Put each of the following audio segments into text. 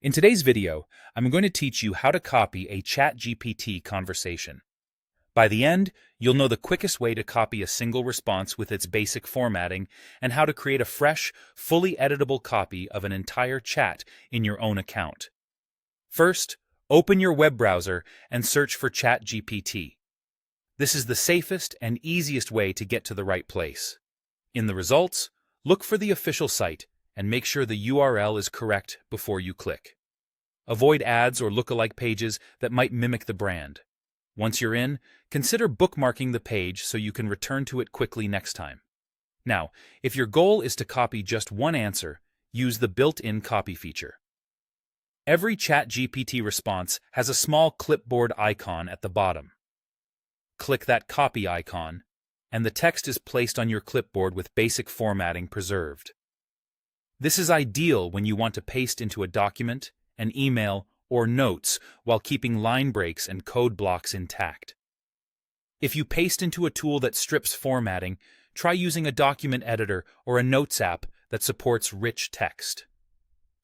In today's video, I'm going to teach you how to copy a ChatGPT conversation. By the end, you'll know the quickest way to copy a single response with its basic formatting and how to create a fresh, fully editable copy of an entire chat in your own account. First, open your web browser and search for ChatGPT. This is the safest and easiest way to get to the right place. In the results, look for the official site and make sure the URL is correct before you click. Avoid ads or lookalike pages that might mimic the brand. Once you're in, consider bookmarking the page so you can return to it quickly next time. Now, if your goal is to copy just one answer, use the built-in copy feature. Every ChatGPT response has a small clipboard icon at the bottom. Click that copy icon, and the text is placed on your clipboard with basic formatting preserved. This is ideal when you want to paste into a document, an email, or notes while keeping line breaks and code blocks intact. If you paste into a tool that strips formatting, try using a document editor or a notes app that supports rich text.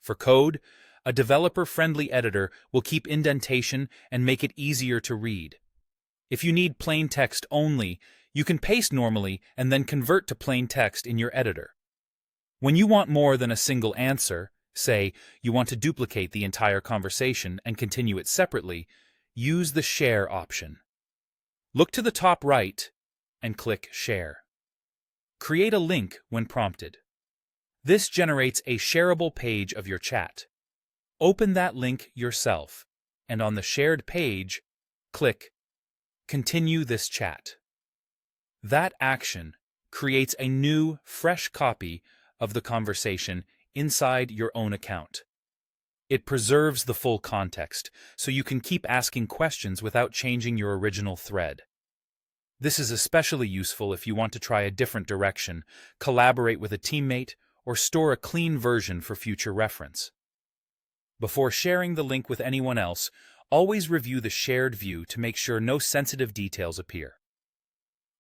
For code, a developer-friendly editor will keep indentation and make it easier to read. If you need plain text only, you can paste normally and then convert to plain text in your editor. When you want more than a single answer, say you want to duplicate the entire conversation and continue it separately, use the Share option. Look to the top right and click Share. Create a link when prompted. This generates a shareable page of your chat. Open that link yourself, and on the shared page, click Continue this chat. That action creates a new, fresh copy of the conversation inside your own account. It preserves the full context, so you can keep asking questions without changing your original thread. This is especially useful if you want to try a different direction, collaborate with a teammate, or store a clean version for future reference. Before sharing the link with anyone else, always review the shared view to make sure no sensitive details appear.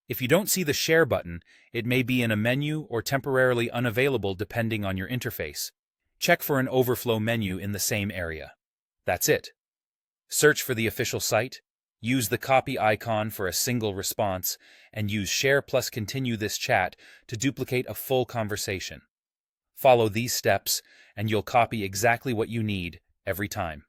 If you don't see the Share button, it may be in a menu or temporarily unavailable depending on your interface. Check for an overflow menu in the same area. That's it. Search for the official site, use the copy icon for a single response, and use Share plus Continue this chat to duplicate a full conversation. Follow these steps, and you'll copy exactly what you need every time.